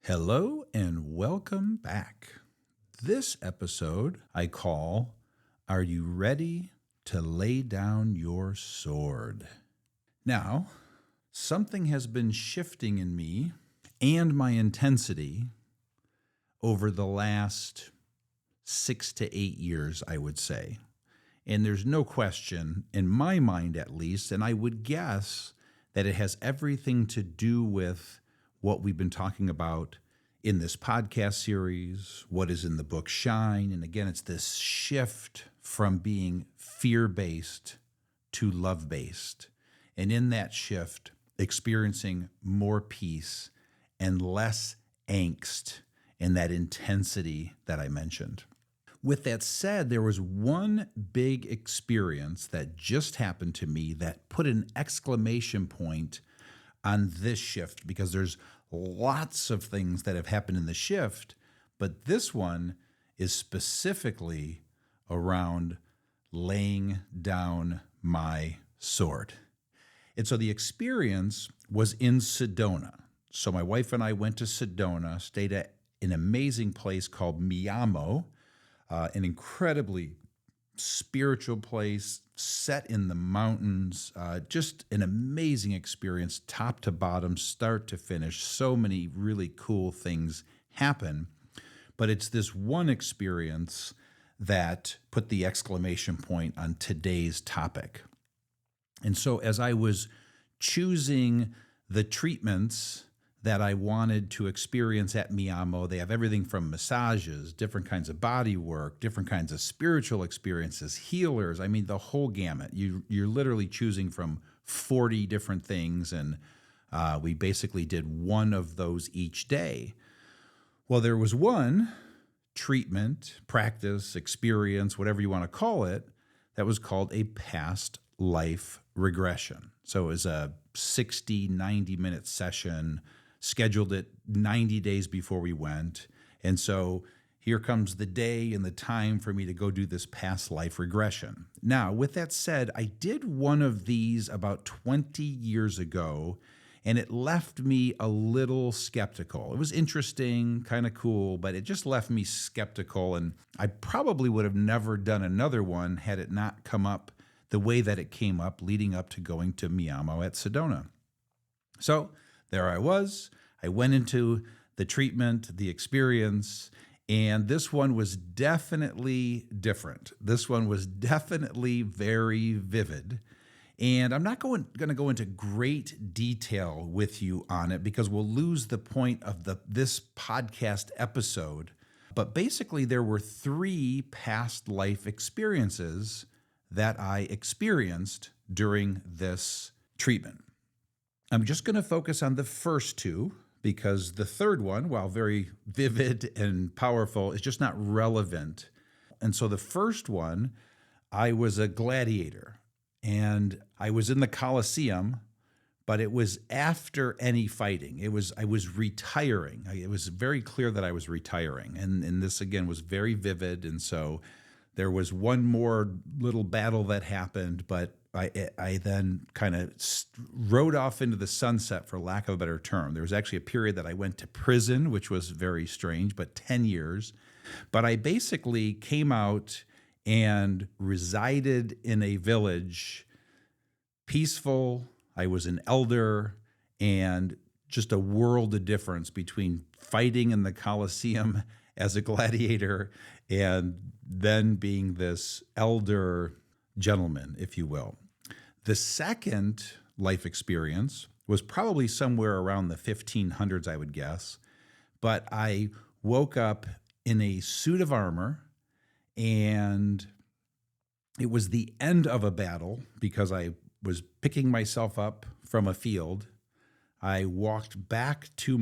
Hello and welcome back. This episode I call, Are You Ready to Lay Down Your Sword? Now, something has been shifting in me and my intensity over the last 6 to 8 years, I would say. And there's no question, in my mind at least, and I would guess that it has everything to do with what we've been talking about in this podcast series, what is in the book Shine. And again, it's this shift from being fear-based to love-based. And in that shift, experiencing more peace and less angst and that intensity that I mentioned. With that said, there was one big experience that just happened to me that put an exclamation point on this shift, because there's lots of things that have happened in the shift, but this one is specifically around laying down my sword. And so the experience was in Sedona. So my wife and I went to Sedona, stayed at an amazing place called Miamo, an incredibly spiritual place set in the mountains, just an amazing experience, top to bottom, start to finish. So many really cool things happen, but it's this one experience that put the exclamation point on today's topic. And so as I was choosing the treatments that I wanted to experience at Miamo, they have everything from massages, different kinds of body work, different kinds of spiritual experiences, healers. I mean, the whole gamut. You're literally choosing from 40 different things, and we basically did one of those each day. Well, there was one treatment, practice, experience, whatever you want to call it, that was called a past life regression. So it was a 60, 90-minute session, scheduled it 90 days before we went. And so here comes the day and the time for me to go do this past life regression. Now, with that said, I did one of these about 20 years ago, and it left me a little skeptical. It was interesting, kind of cool, but it just left me skeptical, and I probably would have never done another one had it not come up the way that it came up leading up to going to Miamo at Sedona. So there I was. I went into the treatment, the experience, and this one was definitely different. This one was definitely very vivid. And I'm not going to go into great detail with you on it because we'll lose the point of this podcast episode. But basically, there were 3 past life experiences that I experienced during this treatment. I'm just going to focus on the first 2 because the third one, while very vivid and powerful, is just not relevant. And so the first one, I was a gladiator, and I was in the Colosseum, but it was after any fighting. I was retiring. It was very clear that I was retiring, and this again was very vivid. And so there was one more little battle that happened, but I then kind of rode off into the sunset, for lack of a better term. There was actually a period that I went to prison, which was very strange, but 10 years. But I basically came out and resided in a village, peaceful. I was an elder, and just a world of difference between fighting in the Colosseum as a gladiator and then being this elder gentleman, if you will. The second life experience was probably somewhere around the 1500s, I would guess. But I woke up in a suit of armor, and it was the end of a battle because I was picking myself up from a field. I walked back to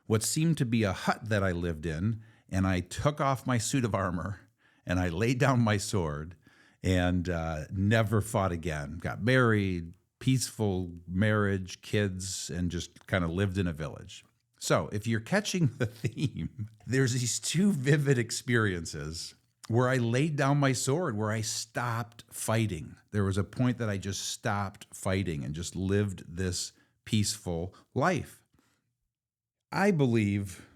what seemed to be a hut that I lived in, and I took off my suit of armor, and I laid down my sword, and never fought again. Got married, peaceful marriage, kids, and just kind of lived in a village. So if you're catching the theme, there's these 2 vivid experiences where I laid down my sword, where I stopped fighting. There was a point that I just stopped fighting and just lived this peaceful life. I believe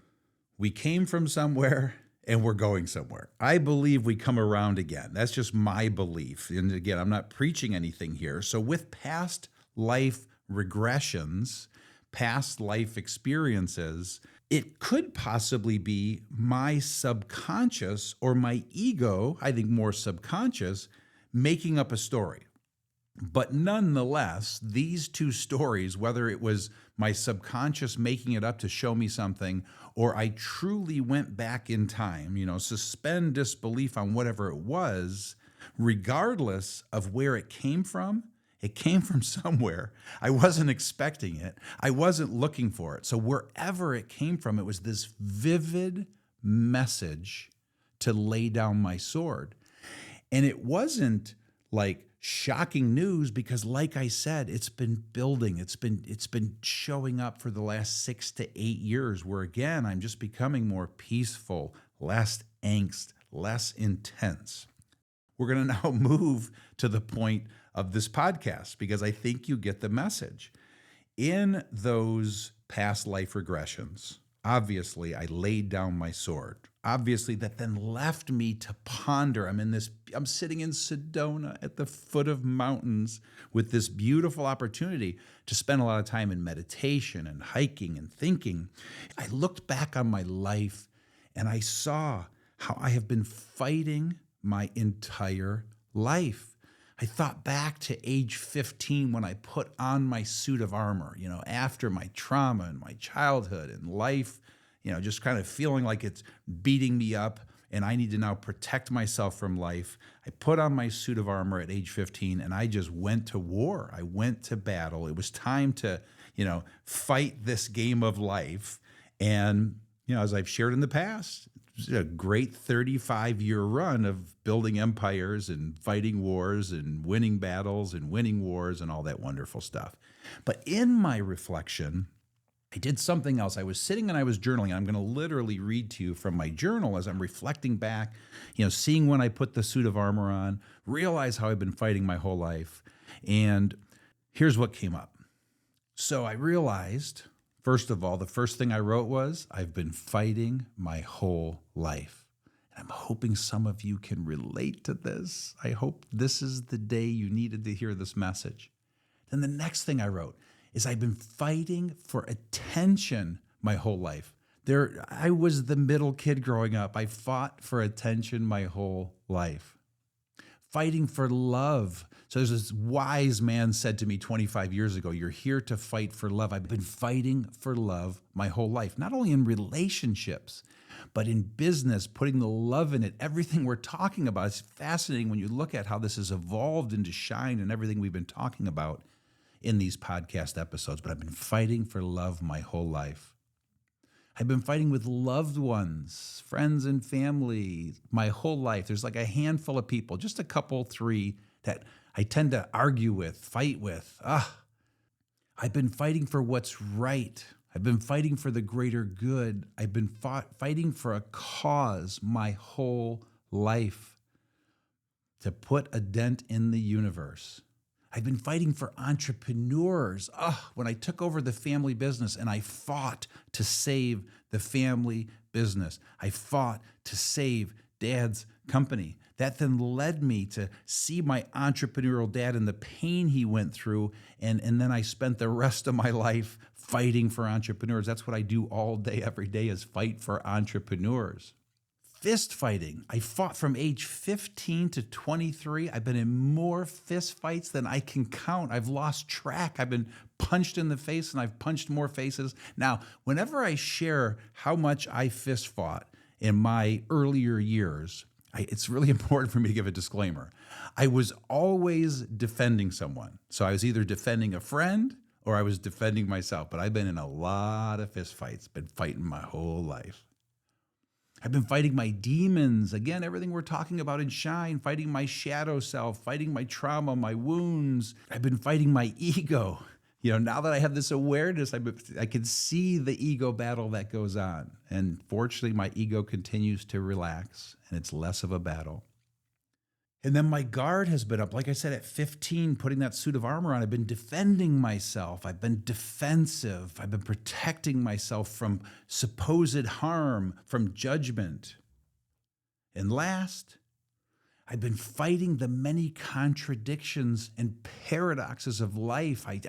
we came from somewhere and we're going somewhere. I believe we come around again. That's just my belief. And again, I'm not preaching anything here. So with past life regressions, past life experiences, it could possibly be my subconscious or my ego, I think more subconscious, making up a story. But nonetheless, these two stories, whether it was my subconscious making it up to show me something, or I truly went back in time, suspend disbelief on whatever it was, regardless of where it came from somewhere. I wasn't expecting it. I wasn't looking for it. So wherever it came from, it was this vivid message to lay down my sword. And it wasn't like shocking news because, like I said, it's been building. It's been showing up for the last 6 to 8 years where, again, I'm just becoming more peaceful, less angst, less intense. We're going to now move to the point of this podcast because I think you get the message. In those past life regressions, obviously, I laid down my sword. Obviously, that then left me to ponder. I'm sitting in Sedona at the foot of mountains with this beautiful opportunity to spend a lot of time in meditation and hiking and thinking. I looked back on my life and I saw how I have been fighting my entire life. I thought back to age 15 when I put on my suit of armor, after my trauma and my childhood and life, just kind of feeling like it's beating me up and I need to now protect myself from life. I put on my suit of armor at age 15 and I just went to war. I went to battle. It was time to, fight this game of life. And, as I've shared in the past, it was a great 35-year run of building empires and fighting wars and winning battles and winning wars and all that wonderful stuff. But in my reflection, I did something else. I was sitting and I was journaling. I'm going to literally read to you from my journal as I'm reflecting back, seeing when I put the suit of armor on, realize how I've been fighting my whole life. And here's what came up. So I realized, first of all, the first thing I wrote was, I've been fighting my whole life. And I'm hoping some of you can relate to this. I hope this is the day you needed to hear this message. Then the next thing I wrote is I've been fighting for attention my whole life. I was the middle kid growing up. I fought for attention my whole life. Fighting for love. So there's this wise man said to me 25 years ago, you're here to fight for love. I've been fighting for love my whole life, not only in relationships, but in business, putting the love in it. Everything we're talking about, it's fascinating when you look at how this has evolved into shine and everything we've been talking about in these podcast episodes. But I've been fighting for love my whole life. I've been fighting with loved ones, friends and family my whole life. There's like a handful of people, just a couple, 3 that I tend to argue with, fight with. I've been fighting for what's right. I've been fighting for the greater good. I've been fighting for a cause my whole life to put a dent in the universe. I've been fighting for entrepreneurs. When I took over the family business and I fought to save the family business. I fought to save Dad's company. That then led me to see my entrepreneurial dad and the pain he went through. And then I spent the rest of my life fighting for entrepreneurs. That's what I do all day, every day, is fight for entrepreneurs. Fist fighting. I fought from age 15 to 23. I've been in more fist fights than I can count. I've lost track. I've been punched in the face and I've punched more faces. Now, whenever I share how much I fist fought in my earlier years, it's really important for me to give a disclaimer. I was always defending someone. So I was either defending a friend or I was defending myself. But I've been in a lot of fist fights, been fighting my whole life. I've been fighting my demons. Again, everything we're talking about in Shine, fighting my shadow self, fighting my trauma, my wounds. I've been fighting my ego. Now that I have this awareness, I can see the ego battle that goes on. And fortunately, my ego continues to relax and it's less of a battle. And then my guard has been up. Like I said, at 15, putting that suit of armor on, I've been defending myself. I've been defensive. I've been protecting myself from supposed harm, from judgment. And last, I've been fighting the many contradictions and paradoxes of life. I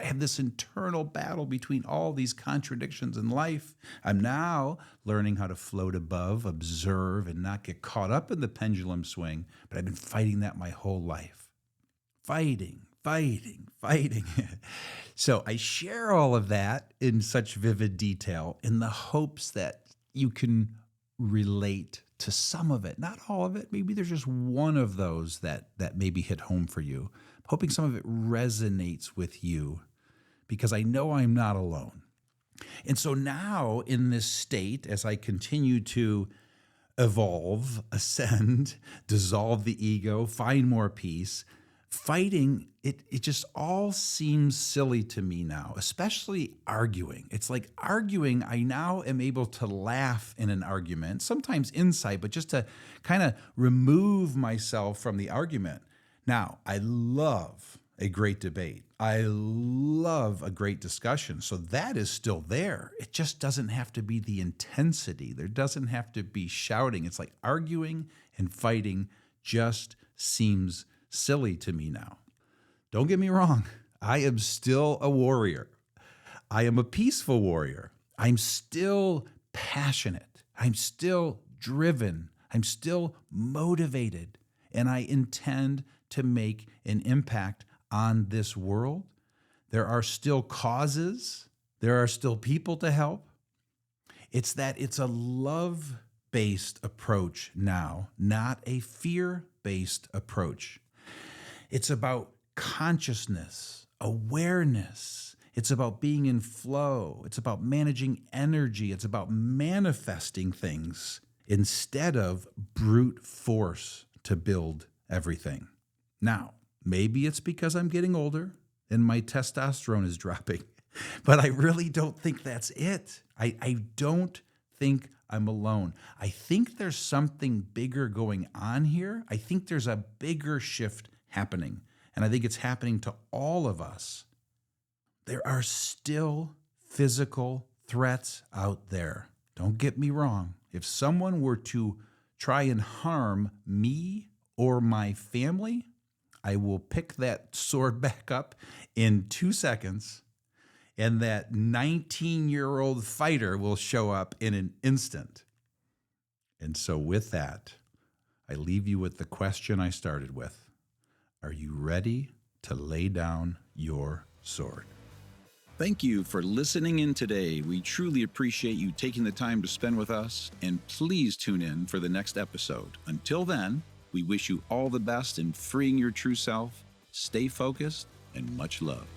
have this internal battle between all these contradictions in life. I'm now learning how to float above, observe, and not get caught up in the pendulum swing, but I've been fighting that my whole life. Fighting. So I share all of that in such vivid detail in the hopes that you can relate to some of it, not all of it. Maybe there's just one of those that maybe hit home for you. I'm hoping some of it resonates with you because I know I'm not alone. And so now in this state, as I continue to evolve, ascend, dissolve the ego, find more peace, fighting, it just all seems silly to me now, especially arguing. It's like arguing, I now am able to laugh in an argument, sometimes inside, but just to kind of remove myself from the argument. Now, I love a great debate. I love a great discussion. So that is still there. It just doesn't have to be the intensity. There doesn't have to be shouting. It's like arguing and fighting just seems silly to me now. Don't get me wrong. I am still a warrior. I am a peaceful warrior. I'm still passionate. I'm still driven. I'm still motivated. And I intend to make an impact on this world. There are still causes. There are still people to help. It's a love-based approach now, not a fear-based approach. It's about consciousness, awareness. It's about being in flow. It's about managing energy. It's about manifesting things instead of brute force to build everything. Now, maybe it's because I'm getting older and my testosterone is dropping, but I really don't think that's it. I don't think I'm alone. I think there's something bigger going on here. I think there's a bigger shift happening, and I think it's happening to all of us. There are still physical threats out there. Don't get me wrong. If someone were to try and harm me or my family, I will pick that sword back up in 2 seconds, and that 19-year-old fighter will show up in an instant. And so with that, I leave you with the question I started with. Are you ready to lay down your sword? Thank you for listening in today. We truly appreciate you taking the time to spend with us, and please tune in for the next episode. Until then, we wish you all the best in freeing your true self. Stay focused, and much love.